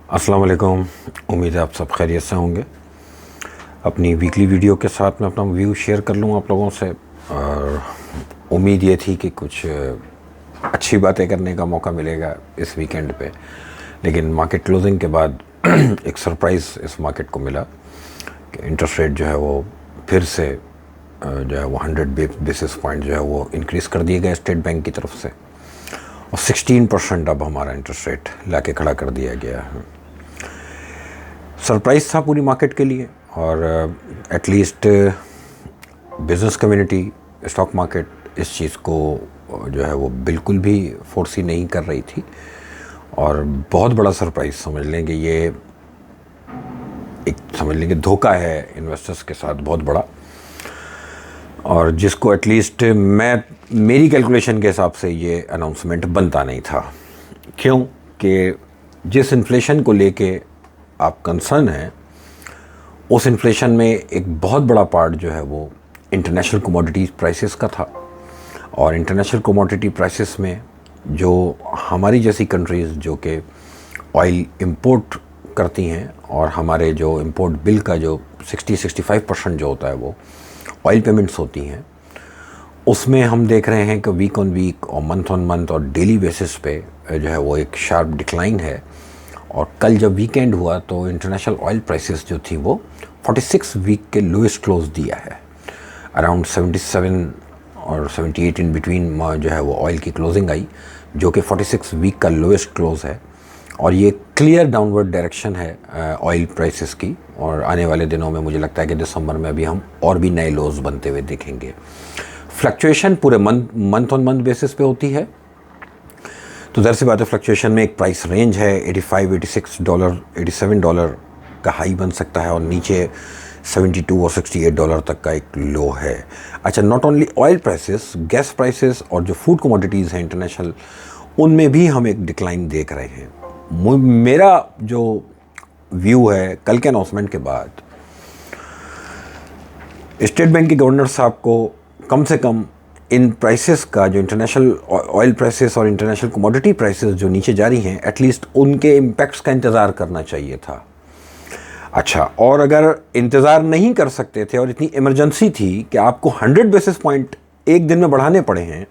अस्सलाम वालेकुम। उम्मीद है आप सब खैरियत से होंगे। अपनी वीकली वीडियो के साथ मैं अपना व्यू शेयर कर लूँ आप लोगों से, और उम्मीद ये थी कि कुछ अच्छी बातें करने का मौका मिलेगा इस वीकेंड पे, लेकिन मार्केट क्लोजिंग के बाद एक सरप्राइज़ इस मार्केट को मिला कि इंटरेस्ट रेट जो है वो फिर से जो है वो 100 बेसिस पॉइंट जो है वो इंक्रीज़ कर दिए गए स्टेट बैंक की तरफ से, और 16% अब हमारा इंटरेस्ट रेट लाके खड़ा कर दिया गया है। सरप्राइज़ था पूरी मार्केट के लिए, और at least business community, stock market इस चीज़ को जो है वो बिल्कुल भी फोर्सी नहीं कर रही थी, और बहुत बड़ा सरप्राइज़ समझ लें कि ये एक समझ लें कि धोखा है इन्वेस्टर्स के साथ बहुत बड़ा, और जिसको एटलीस्ट मेरी कैलकुलेशन के हिसाब से ये अनाउंसमेंट बनता नहीं था। क्यों कि जिस इन्फ्लेशन को लेके आप कंसर्न हैं, उस इन्फ्लेशन में एक बहुत बड़ा पार्ट जो है वो इंटरनेशनल कमोडिटीज़ प्राइसेस का था, और इंटरनेशनल कमोडिटी प्राइसेस में जो हमारी जैसी कंट्रीज़ जो कि ऑयल इंपोर्ट करती हैं, और हमारे जो इंपोर्ट बिल का जो 60-65% जो होता है वो ऑयल पेमेंट्स होती हैं, उसमें हम देख रहे हैं कि वीक ऑन वीक और मंथ ऑन मंथ और डेली बेसिस पे जो है वो एक शार्प डिक्लाइन है। और कल जब वीकेंड हुआ तो इंटरनेशनल ऑयल प्राइसेस जो थी वो 46 वीक के लोएस्ट क्लोज दिया है। अराउंड 77 और 78 इन बिटवीन जो है वो ऑयल की क्लोजिंग आई, जो कि 46 वीक का लोएस्ट क्लोज है, और ये क्लियर डाउनवर्ड डायरेक्शन है ऑयल प्राइसेस की। और आने वाले दिनों में मुझे लगता है कि दिसंबर में अभी हम और भी नए लोज बनते हुए देखेंगे। फ्लक्चुएशन पूरे मंथ ऑन मंथ बेसिस पे होती है, तो ज़ाहिर सी बात है फ्लक्चुएशन में एक प्राइस रेंज है, $85-86, $87 का हाई बन सकता है, और नीचे 72 और $68 तक का एक लो है। अच्छा, not only oil prices, gas prices और जो फूड कमोडिटीज़ हैं इंटरनेशनल, उनमें भी हम एक डिक्लाइन देख रहे हैं। मेरा जो व्यू है कल के अनाउंसमेंट के बाद, स्टेट बैंक के गवर्नर साहब को कम से कम इन प्राइसेस का, जो इंटरनेशनल ऑयल प्राइसेस और इंटरनेशनल कमोडिटी प्राइसेस जो नीचे जा रही हैं, एटलीस्ट उनके इम्पैक्ट्स का इंतज़ार करना चाहिए था। अच्छा, और अगर इंतज़ार नहीं कर सकते थे और इतनी इमरजेंसी थी कि आपको 100 बेसिस पॉइंट एक दिन में बढ़ाने पड़े हैं,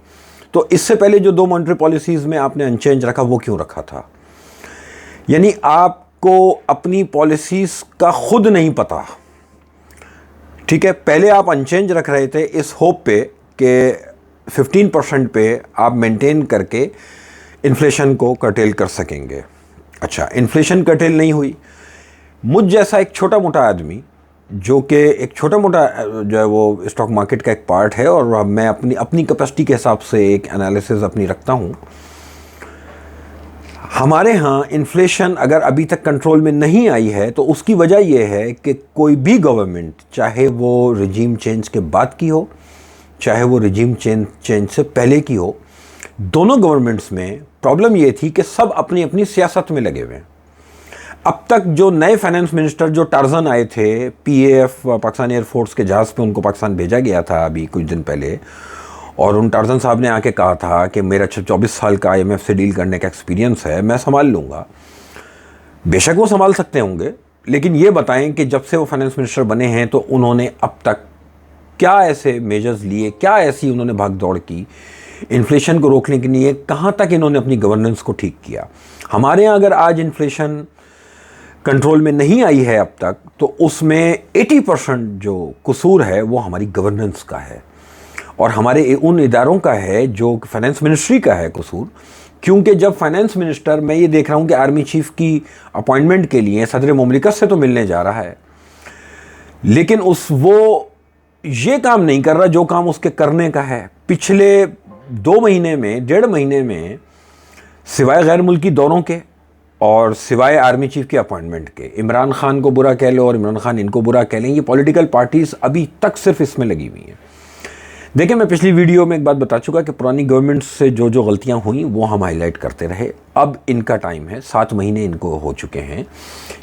तो इससे पहले जो 2 मॉनेटरी पॉलिसीज़ में आपने अनचेंज रखा वो क्यों रखा था? यानी आपको अपनी पॉलिसीज़ का खुद नहीं पता। ठीक है, पहले आप अनचेंज रख रहे थे इस होप पे कि 15% पे आप मेंटेन करके इन्फ्लेशन को कर्टेल कर सकेंगे। अच्छा, इन्फ्लेशन कर्टेल नहीं हुई। मुझ जैसा एक छोटा मोटा आदमी, जो कि एक छोटा मोटा जो है वो स्टॉक मार्केट का एक पार्ट है, और मैं अपनी कैपेसिटी के हिसाब से एक एनालिसिस अपनी रखता हूँ। हमारे यहाँ इन्फ्लेशन अगर अभी तक कंट्रोल में नहीं आई है, तो उसकी वजह यह है कि कोई भी गवर्नमेंट, चाहे वो रिजीम चेंज के बाद की हो, चाहे वो रिजीम चेंज से पहले की हो, दोनों गवर्नमेंट्स में प्रॉब्लम ये थी कि सब अपनी अपनी सियासत में लगे हुए हैं। अब तक जो नए फाइनेंस मिनिस्टर जो टार्जन आए थे, पीएएफ पाकिस्तान एयरफोर्स के जहाज़ पे उनको पाकिस्तान भेजा गया था अभी कुछ दिन पहले, और उन टार्जन साहब ने आके कहा था कि मेरा 24 साल का आईएमएफ से डील करने का एक्सपीरियंस है, मैं संभाल लूँगा। बेशक वो संभाल सकते होंगे, लेकिन ये बताएं कि जब से वो फाइनेंस मिनिस्टर बने हैं तो उन्होंने अब तक क्या ऐसे मेजर्स लिए, क्या ऐसी उन्होंने भाग दौड़ की इन्फ्लेशन को रोकने के लिए, कहाँ तक इन्होंने अपनी गवर्नेंस को ठीक किया। हमारे यहाँ अगर आज इन्फ्लेशन कंट्रोल में नहीं आई है अब तक, तो उसमें 80% जो कसूर है वो हमारी गवर्नेंस का है, और हमारे उन इदारों का है जो फाइनेंस मिनिस्ट्री का है कसूर। क्योंकि जब फाइनेंस मिनिस्टर, मैं ये देख रहा हूँ कि आर्मी चीफ की अपॉइंटमेंट के लिए सदर मुमलिकत से तो मिलने जा रहा है, लेकिन वो ये काम नहीं कर रहा जो काम उसके करने का है। पिछले 2 महीने में, 1.5 महीने में, सिवाय गैर मुल्की दौरों के और सिवाय आर्मी चीफ की अपॉइंटमेंट के, इमरान खान को बुरा कह लो और इमरान खान इनको बुरा कह लें, ये पॉलिटिकल पार्टीज़ अभी तक सिर्फ इसमें लगी हुई हैं। देखिए, मैं पिछली वीडियो में एक बात बता चुका कि पुरानी गवर्नमेंट से जो जो गलतियां हुई वो हम हाईलाइट करते रहे। अब इनका टाइम है, 7 महीने इनको हो चुके हैं।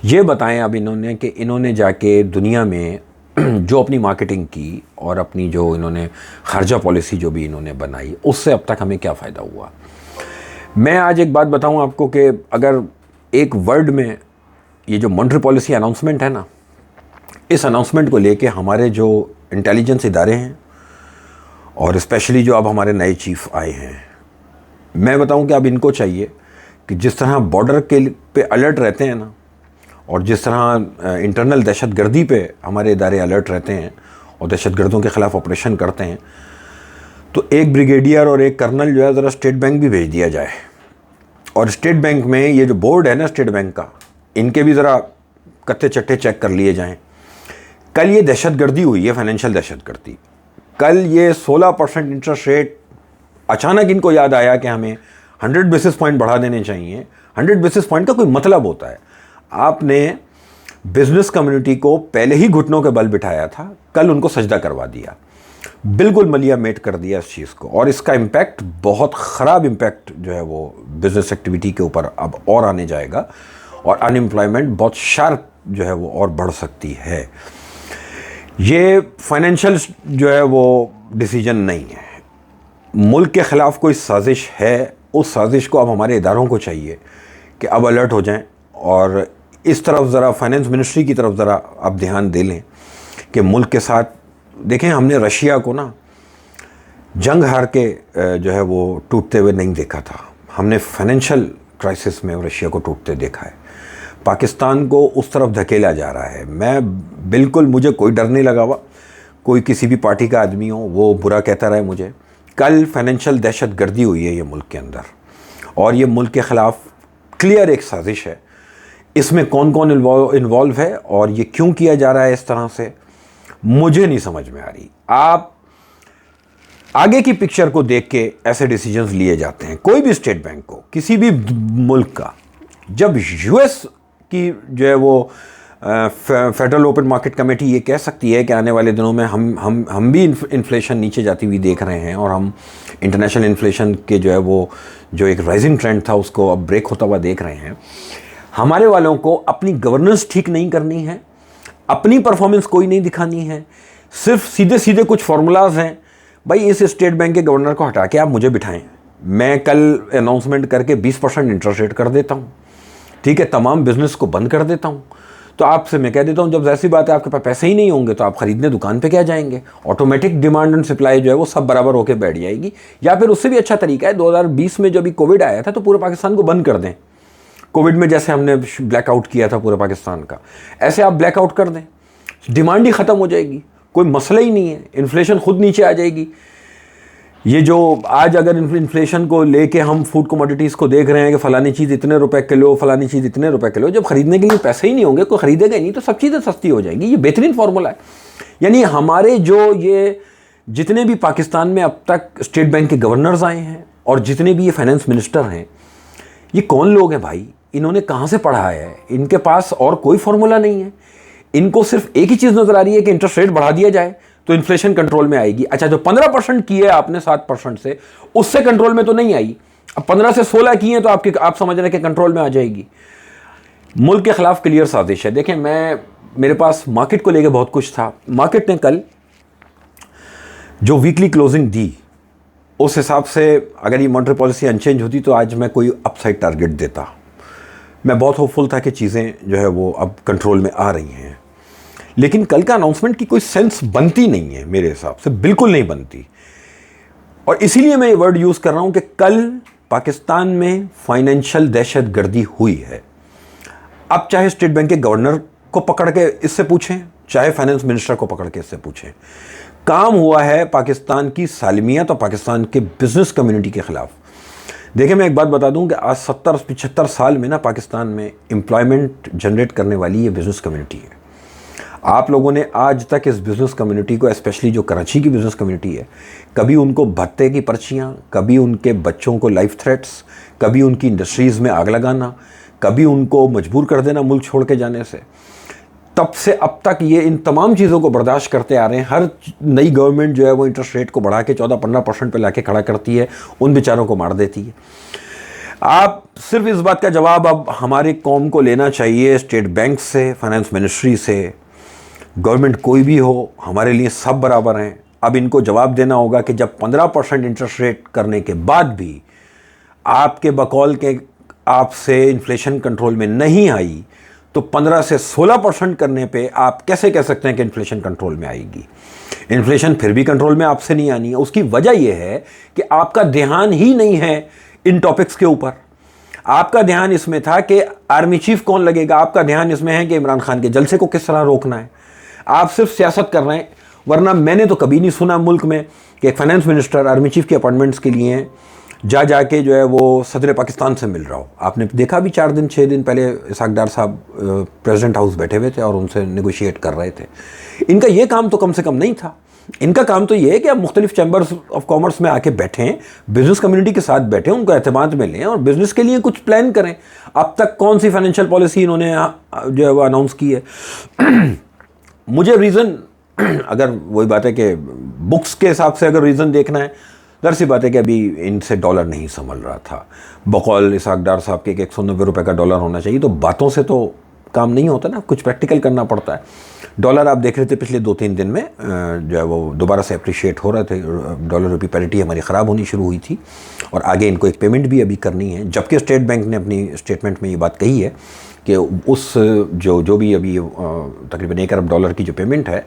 ये बताएं अब इन्होंने कि इन्होंने जाके दुनिया में जो अपनी मार्केटिंग की और अपनी जो इन्होंने खर्चा पॉलिसी जो भी इन्होंने बनाई, उससे अब तक हमें क्या फ़ायदा हुआ। मैं आज एक बात बताऊं आपको कि अगर एक वर्ड में ये जो मॉनेटरी पॉलिसी अनाउंसमेंट है ना, इस अनाउंसमेंट को लेके हमारे जो इंटेलिजेंस इदारे हैं और स्पेशली जो अब हमारे नए चीफ आए हैं, मैं बताऊं कि अब इनको चाहिए कि जिस तरह बॉर्डर के पे अलर्ट रहते हैं ना, और जिस तरह इंटरनल दहशतगर्दी पे हमारे इदारे अलर्ट रहते हैं और दहशतगर्दों के ख़िलाफ़ ऑपरेशन करते हैं, तो एक ब्रिगेडियर और एक कर्नल जो है ज़रा स्टेट बैंक भी भेज दिया जाए। और स्टेट बैंक में ये जो बोर्ड है ना स्टेट बैंक का, इनके भी ज़रा कत्ते चट्टे चेक कर लिए जाएं। कल ये दहशतगर्दी हुई है, फाइनेंशियल दहशतगर्दी। कल ये 16% इंटरेस्ट रेट, अचानक इनको याद आया कि हमें 100 बेसिस पॉइंट बढ़ा देने चाहिए। 100 बेसिस पॉइंट का कोई मतलब होता है? आपने बिजनेस कम्युनिटी को पहले ही घुटनों के बल बिठाया था, कल उनको सजदा करवा दिया, बिल्कुल मलिया मेट कर दिया इस चीज़ को। और इसका इम्पैक्ट, बहुत ख़राब इम्पैक्ट जो है वो बिज़नेस एक्टिविटी के ऊपर अब और आने जाएगा, और अनएम्प्लॉयमेंट बहुत शार्प जो है वो और बढ़ सकती है। ये फाइनेंशियल जो है वो डिसीजन नहीं है, मुल्क के ख़िलाफ़ कोई साजिश है। उस साजिश को अब हमारे इदारों को चाहिए कि अब अलर्ट हो जाएं और इस तरफ ज़रा फाइनेंस मिनिस्ट्री की तरफ ज़रा अब ध्यान दे लें कि मुल्क के साथ, देखें हमने रशिया को ना जंग हार के जो है वो टूटते हुए नहीं देखा था, हमने फाइनेंशियल क्राइसिस में रशिया को टूटते देखा है। पाकिस्तान को उस तरफ धकेला जा रहा है। मैं बिल्कुल, मुझे कोई डर नहीं लगा हुआ, कोई किसी भी पार्टी का आदमी हो वो बुरा कहता रहे मुझे। कल फाइनेंशियल दहशतगर्दी हुई है ये मुल्क के अंदर, और ये मुल्क के ख़िलाफ़ क्लियर एक साजिश है। इसमें कौन कौन इन्वॉल्व है और ये क्यों किया जा रहा है इस तरह से, मुझे नहीं समझ में आ रही। आप आगे की पिक्चर को देख के ऐसे डिसीजंस लिए जाते हैं। कोई भी स्टेट बैंक को, किसी भी मुल्क का, जब यूएस की जो है वो फेडरल ओपन मार्केट कमेटी ये कह सकती है कि आने वाले दिनों में हम भी इन्फ्लेशन नीचे जाती हुई देख रहे हैं, और हम इंटरनेशनल इन्फ्लेशन के जो है वो जो एक राइजिंग ट्रेंड था उसको अब ब्रेक होता हुआ देख रहे हैं। हमारे वालों को अपनी गवर्नेंस ठीक नहीं करनी है, अपनी परफॉर्मेंस कोई नहीं दिखानी है, सिर्फ सीधे सीधे कुछ फार्मूलाज हैं। भाई इस स्टेट बैंक के गवर्नर को हटा के आप मुझे बिठाएं, मैं कल अनाउंसमेंट करके 20% इंटरेस्ट रेट कर देता हूँ, ठीक है, तमाम बिजनेस को बंद कर देता हूँ। तो आपसे मैं कह देता हूँ, जब ऐसी बात है आपके पास पैसे ही नहीं होंगे तो आप ख़रीदने दुकान पे क्या जाएंगे? ऑटोमेटिक डिमांड एंड सप्लाई जो है वो सब बराबर होकर बैठ जाएगी। या फिर उससे भी अच्छा तरीका है, 2020 में जब भी कोविड आया था तो पूरे पाकिस्तान को बंद कर दें। कोविड में जैसे हमने ब्लैकआउट किया था पूरे पाकिस्तान का, ऐसे आप ब्लैकआउट कर दें, डिमांड ही ख़त्म हो जाएगी, कोई मसला ही नहीं है, इन्फ्लेशन खुद नीचे आ जाएगी। ये जो आज अगर इन्फ्लेशन को लेके हम फूड कमोडिटीज़ को देख रहे हैं कि फ़लानी चीज़ इतने रुपए किलो, फ़लानी चीज़ इतने रुपए किलो, जब ख़रीदने के लिए पैसे ही नहीं होंगे, कोई ख़रीदेगा ही नहीं, तो सब चीज़ें सस्ती हो जाएंगी। ये बेहतरीन फार्मूला है। यानी हमारे जो ये जितने भी पाकिस्तान में अब तक स्टेट बैंक के गवर्नर्स आए हैं और जितने भी ये फाइनेंस मिनिस्टर हैं, ये कौन लोग हैं भाई? इन्होंने कहाँ से पढ़ा है? इनके पास और कोई फार्मूला नहीं है। इनको सिर्फ एक ही चीज़ नज़र आ रही है कि इंटरेस्ट रेट बढ़ा दिया जाए तो इन्फ्लेशन कंट्रोल में आएगी। अच्छा, जो 15% की है आपने 7% से, उससे कंट्रोल में तो नहीं आई, अब 15 से 16 की है तो आप समझ रहे हैं कि कंट्रोल में आ जाएगी। मुल्क के खिलाफ क्लियर साजिश है। देखें, मेरे पास मार्केट को लेकर बहुत कुछ था। मार्केट ने कल जो वीकली क्लोजिंग दी, उस हिसाब से अगर ये मॉनेटरी पॉलिसी अनचेंज होती तो आज मैं कोई अपसाइड टारगेट देता। मैं बहुत होपफुल था कि चीज़ें जो है वो अब कंट्रोल में आ रही हैं, लेकिन कल का अनाउंसमेंट की कोई सेंस बनती नहीं है, मेरे हिसाब से बिल्कुल नहीं बनती। और इसीलिए मैं ये वर्ड यूज़ कर रहा हूँ कि कल पाकिस्तान में फाइनेंशियल दहशतगर्दी हुई है। अब चाहे स्टेट बैंक के गवर्नर को पकड़ के इससे पूछें, चाहे फाइनेंस मिनिस्टर को पकड़ के इससे पूछें, काम हुआ है पाकिस्तान की सालमियत और पाकिस्तान के बिजनेस कम्युनिटी के ख़िलाफ़। देखिए, मैं एक बात बता दूं कि आज 70-75 साल में ना पाकिस्तान में एम्प्लॉयमेंट जनरेट करने वाली ये बिज़नेस कम्युनिटी है। आप लोगों ने आज तक इस बिज़नेस कम्युनिटी को, स्पेशली जो कराची की बिज़नेस कम्युनिटी है, कभी उनको भत्ते की पर्चियाँ, कभी उनके बच्चों को लाइफ थ्रेट्स, कभी उनकी इंडस्ट्रीज़ में आग लगाना, कभी उनको मजबूर कर देना मुल्क छोड़ के जाने से, तब से अब तक ये इन तमाम चीज़ों को बर्दाश्त करते आ रहे हैं। हर नई गवर्नमेंट जो है वो इंटरेस्ट रेट को बढ़ा के 14-15% पे लाके खड़ा करती है, उन बेचारों को मार देती है। आप सिर्फ इस बात का जवाब अब हमारी कौम को लेना चाहिए, स्टेट बैंक से, फाइनेंस मिनिस्ट्री से, गवर्नमेंट कोई भी हो, हमारे लिए सब बराबर हैं। अब इनको जवाब देना होगा कि जब 15% इंटरेस्ट रेट करने के बाद भी आपके बकौल के आपसे इन्फ्लेशन कंट्रोल में नहीं आई, तो 15 से 16% करने पे आप कैसे कह सकते हैं कि इन्फ्लेशन कंट्रोल में आएगी? इन्फ्लेशन फिर भी कंट्रोल में आपसे नहीं आनी है। उसकी वजह यह है कि आपका ध्यान ही नहीं है इन टॉपिक्स के ऊपर। आपका ध्यान इसमें था कि आर्मी चीफ कौन लगेगा, आपका ध्यान इसमें है कि इमरान खान के जलसे को किस तरह रोकना है। आप सिर्फ सियासत कर रहे हैं। वरना मैंने तो कभी नहीं सुना मुल्क में कि एक फाइनेंस मिनिस्टर आर्मी चीफ के अपॉइंटमेंट्स के लिए जाके जो है वो सदर पाकिस्तान से मिल रहा हो। आपने देखा भी 4 दिन 6 दिन पहले इसहाक डार साहब प्रेसिडेंट हाउस बैठे हुए थे और उनसे नेगोशिएट कर रहे थे। इनका ये काम तो कम से कम नहीं था। इनका काम तो ये है कि आप मुख्तलिफ चैम्बर्स ऑफ कॉमर्स में आके बैठें, बिजनेस कम्युनिटी के साथ बैठें, उनको एतमाद में लें और बिजनेस के लिए कुछ प्लान करें। अब तक कौन सी फाइनेंशियल पॉलिसी इन्होंने जो है वो अनाउंस की है? मुझे रीज़न अगर वही बात है कि बुक्स के हिसाब से अगर रीज़न देखना है, ज़ाहिर सी बात है कि अभी इनसे डॉलर नहीं संभल रहा था। बकौल इसहाक डार साहब के 190 रुपये का डॉलर होना चाहिए, तो बातों से तो काम नहीं होता ना, कुछ प्रैक्टिकल करना पड़ता है। डॉलर आप देख रहे थे पिछले 2-3 दिन में जो है वो दोबारा से अप्रिशिएट हो रहे थे। डॉलर रुपये पैरिटी हमारी ख़राब होनी शुरू हुई थी और आगे इनको एक पेमेंट भी अभी करनी है, जबकि स्टेट बैंक ने अपनी स्टेटमेंट में ये बात कही है कि उस जो भी अभी तकरीबन 1 अरब डॉलर की जो पेमेंट है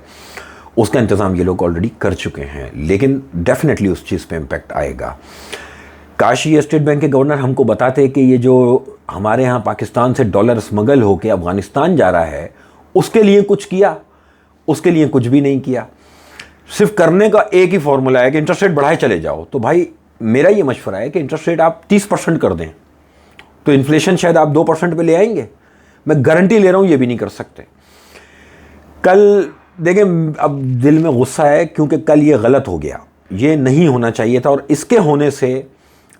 उसका इंतज़ाम ये लोग ऑलरेडी कर चुके हैं। लेकिन डेफिनेटली उस चीज़ पे इम्पैक्ट आएगा। काश ये स्टेट बैंक के गवर्नर हमको बताते कि ये जो हमारे यहाँ पाकिस्तान से डॉलर स्मगल होकर अफ़गानिस्तान जा रहा है उसके लिए कुछ किया। उसके लिए कुछ भी नहीं किया। सिर्फ करने का एक ही फॉर्मूला है कि इंटरेस्ट रेट बढ़ाए चले जाओ। तो भाई मेरा ये मशवरा है कि इंटरेस्ट रेट आप 30% कर दें तो इन्फ्लेशन शायद आप 2% पे ले आएंगे। मैं गारंटी ले रहा हूँ ये भी नहीं कर सकते। कल देखें, अब दिल में गुस्सा है क्योंकि कल ये गलत हो गया, ये नहीं होना चाहिए था। और इसके होने से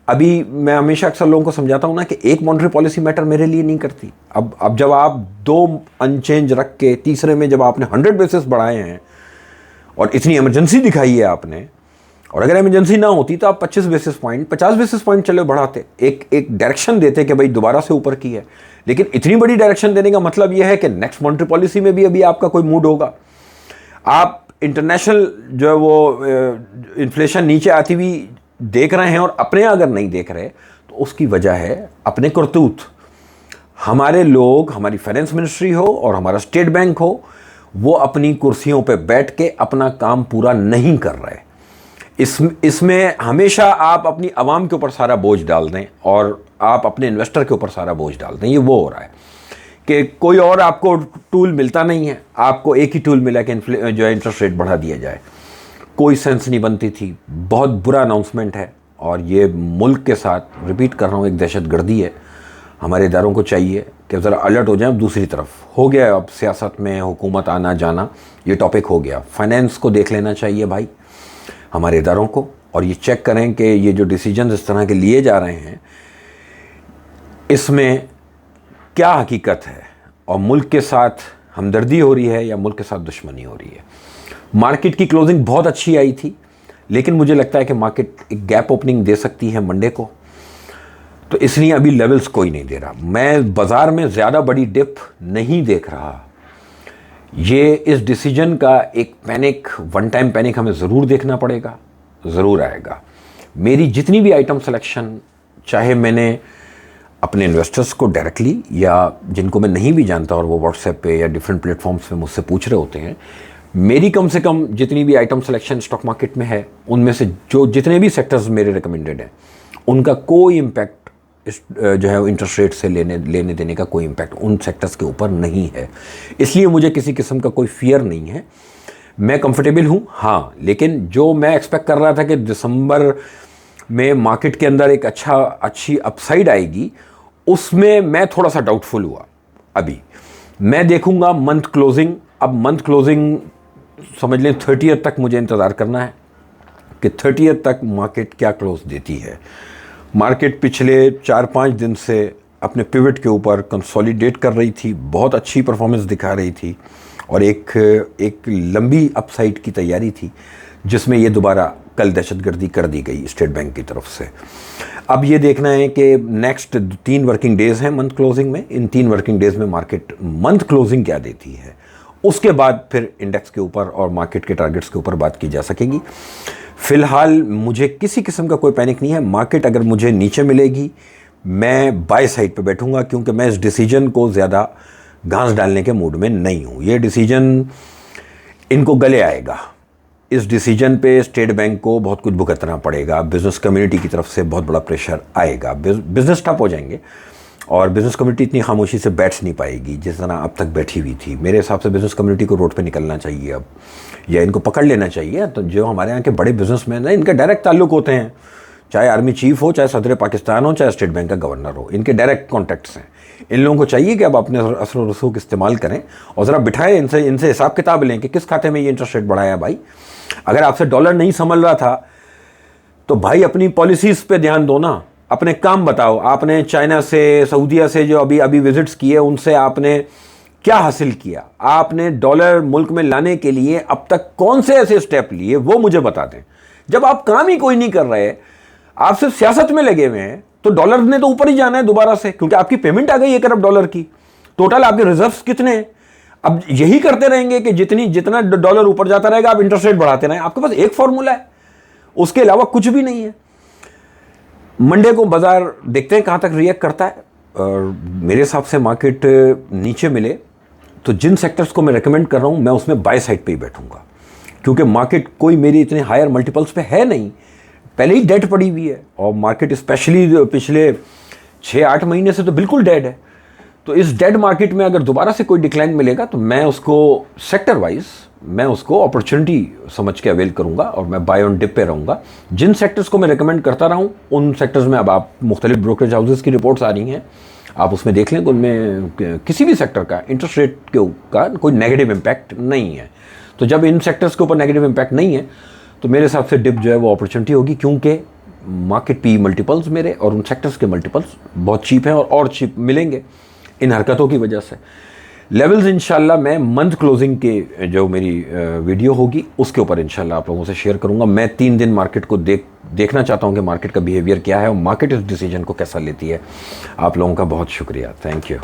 अभी मैं हमेशा अक्सर लोगों को समझाता हूँ ना कि एक मॉनेटरी पॉलिसी मैटर मेरे लिए नहीं करती। अब जब आप 2 अनचेंज रख के तीसरे में जब आपने 100 बेसिस बढ़ाए हैं और इतनी इमरजेंसी दिखाई है आपने, और अगर इमरजेंसी ना होती तो आप 25 बेसिस पॉइंट 50 बेसिस पॉइंट चले बढ़ाते, एक डायरेक्शन देते कि भाई दोबारा से ऊपर की है। लेकिन इतनी बड़ी डायरेक्शन देने का मतलब यह है कि नेक्स्ट मॉनेटरी पॉलिसी में भी अभी आपका कोई मूड होगा। आप इंटरनेशनल जो है वो इन्फ्लेशन नीचे आती हुई देख रहे हैं और अपने अगर नहीं देख रहे तो उसकी वजह है अपने करतूत। हमारे लोग, हमारी फाइनेंस मिनिस्ट्री हो और हमारा स्टेट बैंक हो, वो अपनी कुर्सियों पे बैठ के अपना काम पूरा नहीं कर रहे। इसमें हमेशा आप अपनी आवाम के ऊपर सारा बोझ डाल दें और आप अपने इन्वेस्टर के ऊपर सारा बोझ डाल दें। ये वो हो रहा है कि कोई और आपको टूल मिलता नहीं है। आपको एक ही टूल मिला कि जो है इंटरेस्ट रेट बढ़ा दिया जाए। कोई सेंस नहीं बनती थी। बहुत बुरा अनाउंसमेंट है और ये मुल्क के साथ, रिपीट कर रहा हूँ, एक दहशतगर्दी है। हमारे इदारों को चाहिए कि ज़रा अलर्ट हो जाए। अब दूसरी तरफ हो गया, अब सियासत में हुकूमत आना जाना ये टॉपिक हो गया। फाइनेंस को देख लेना चाहिए भाई, हमारे इदारों को, और ये चेक करें कि ये जो डिसीजन इस तरह के लिए जा रहे हैं इसमें क्या हकीकत है और मुल्क के साथ हमदर्दी हो रही है या मुल्क के साथ दुश्मनी हो रही है। मार्केट की क्लोजिंग बहुत अच्छी आई थी, लेकिन मुझे लगता है कि मार्केट एक गैप ओपनिंग दे सकती है मंडे को, तो इसलिए अभी लेवल्स कोई नहीं दे रहा। मैं बाज़ार में ज़्यादा बड़ी डिप नहीं देख रहा। ये इस डिसीजन का एक पैनिक, वन टाइम पैनिक हमें ज़रूर देखना पड़ेगा, ज़रूर आएगा। मेरी जितनी भी आइटम सिलेक्शन, चाहे मैंने अपने इन्वेस्टर्स को डायरेक्टली या जिनको मैं नहीं भी जानता और वो व्हाट्सएप पे या डिफरेंट प्लेटफॉर्म्स पे मुझसे पूछ रहे होते हैं, मेरी कम से कम जितनी भी आइटम सिलेक्शन स्टॉक मार्केट में है उनमें से जो जितने भी सेक्टर्स मेरे रिकमेंडेड हैं उनका कोई इम्पैक्ट जो है इंटरेस्ट रेट से लेने देने का कोई इम्पैक्ट उन सेक्टर्स के ऊपर नहीं है। इसलिए मुझे किसी किस्म का कोई फियर नहीं है, मैं कंफर्टेबल हूँ। हाँ, लेकिन जो मैं एक्सपेक्ट कर रहा था कि दिसंबर में मार्केट के अंदर एक अच्छी अपसाइड आएगी, उसमें मैं थोड़ा सा डाउटफुल हुआ। अभी मैं देखूँगा मंथ क्लोजिंग। अब मंथ क्लोजिंग समझ लें 30th तक मुझे इंतज़ार करना है कि 30th तक मार्केट क्या क्लोज देती है। मार्केट पिछले 4-5 दिन से अपने पिवट के ऊपर कंसोलिडेट कर रही थी, बहुत अच्छी परफॉर्मेंस दिखा रही थी और एक लंबी अपसाइड की तैयारी थी, जिसमें ये दोबारा कल दहशतगर्दी कर दी गई स्टेट बैंक की तरफ से। अब ये देखना है कि नेक्स्ट 3 वर्किंग डेज़ हैं मंथ क्लोजिंग में, इन 3 वर्किंग डेज़ में मार्केट मंथ क्लोजिंग क्या देती है, उसके बाद फिर इंडेक्स के ऊपर और मार्केट के टारगेट्स के ऊपर बात की जा सकेगी। फ़िलहाल मुझे किसी किस्म का कोई पैनिक नहीं है। मार्केट अगर मुझे नीचे मिलेगी मैं बाय साइड पे बैठूंगा, क्योंकि मैं इस डिसीजन को ज़्यादा घास डालने के मूड में नहीं हूँ। ये डिसीजन इनको गले आएगा। इस डिसीजन पे स्टेट बैंक को बहुत कुछ भुगतना पड़ेगा, बिज़नेस कम्युनिटी की तरफ से बहुत बड़ा प्रेशर आएगा, बिज़नेस ठप हो जाएंगे और बिज़नेस कम्युनिटी इतनी खामोशी से बैठ नहीं पाएगी जिस तरह अब तक बैठी हुई थी। मेरे हिसाब से बिज़नेस कम्युनिटी को रोड पे निकलना चाहिए अब, या इनको पकड़ लेना चाहिए। तो जो हमारे यहाँ के बड़े बिजनेसमैन हैं, इनके डायरेक्ट ताल्लुक होते हैं, चाहे आर्मी चीफ हो, चाहे सदर पाकिस्तान हो, चाहे स्टेट बैंक का गवर्नर हो, इनके डायरेक्ट कॉन्टैक्ट्स हैं। इन लोगों को चाहिए कि अब अपने असर और रसूख इस्तेमाल करें और ज़रा बिठाएं इनसे हिसाब किताब लें कि किस खाते में ये इंटरेस्ट रेट बढ़ाया भाई। अगर आपसे डॉलर नहीं संभल रहा था तो भाई अपनी पॉलिसीज़ पे ध्यान दो ना, अपने काम बताओ। आपने चाइना से, सऊदीया से जो अभी विजिट्स किए, उनसे आपने क्या हासिल किया? आपने डॉलर मुल्क में लाने के लिए अब तक कौन से ऐसे स्टेप लिए, वो मुझे बता दें। जब आप काम ही कोई नहीं कर रहे, आप सिर्फ सियासत में लगे हुए हैं, तो डॉलर ने तो ऊपर ही जाना है दोबारा से, क्योंकि आपकी पेमेंट आ गई 1 अरब डॉलर की। टोटल आपके रिजर्व्स कितने हैं? अब यही करते रहेंगे कि जितना डॉलर ऊपर जाता रहेगा आप इंटरेस्ट रेट बढ़ाते रहें। आपके पास एक फॉर्मूला है, उसके अलावा कुछ भी नहीं है। मंडे को बाजार देखते हैं कहाँ तक रिएक्ट करता है। और मेरे हिसाब से मार्केट नीचे मिले तो जिन सेक्टर्स को मैं रेकमेंड कर रहा हूँ, मैं उसमें बाय साइड पे ही बैठूंगा, क्योंकि मार्केट कोई मेरी इतने हायर मल्टीपल्स पे है नहीं, पहले ही डेड पड़ी हुई है। और मार्केट स्पेशली पिछले 6-8 महीने से तो बिल्कुल डेड है। तो इस डेड मार्केट में अगर दोबारा से कोई डिक्लाइन मिलेगा तो मैं उसको सेक्टर वाइज मैं उसको अपॉर्चुनिटी समझ के अवेल करूंगा और मैं बाय ऑन डिप पे रहूंगा। जिन सेक्टर्स को मैं रेकमेंड करता रहा हूं, उन सेक्टर्स में अब आप मुख्तलिफ ब्रोकरेज हाउसेस की रिपोर्ट्स आ रही हैं, आप उसमें देख लें कि उनमें किसी भी सेक्टर का इंटरेस्ट रेट का कोई नेगेटिव इम्पैक्ट नहीं है। तो जब इन सेक्टर्स के ऊपर नेगेटिव इम्पैक्ट नहीं है तो मेरे हिसाब से डिप जो है वो अपॉर्चुनिटी होगी, क्योंकि मार्केट पी मल्टीपल्स मेरे और उन सेक्टर्स के मल्टीपल्स बहुत चीप हैं और चीप मिलेंगे इन हरकतों की वजह से। लेवल्स इंशाल्लाह मैं मंथ क्लोजिंग के जो मेरी वीडियो होगी उसके ऊपर इंशाल्लाह आप लोगों से शेयर करूंगा। मैं 3 दिन मार्केट को देखना चाहता हूं कि मार्केट का बिहेवियर क्या है और मार्केट इस डिसीजन को कैसा लेती है। आप लोगों का बहुत शुक्रिया, थैंक यू।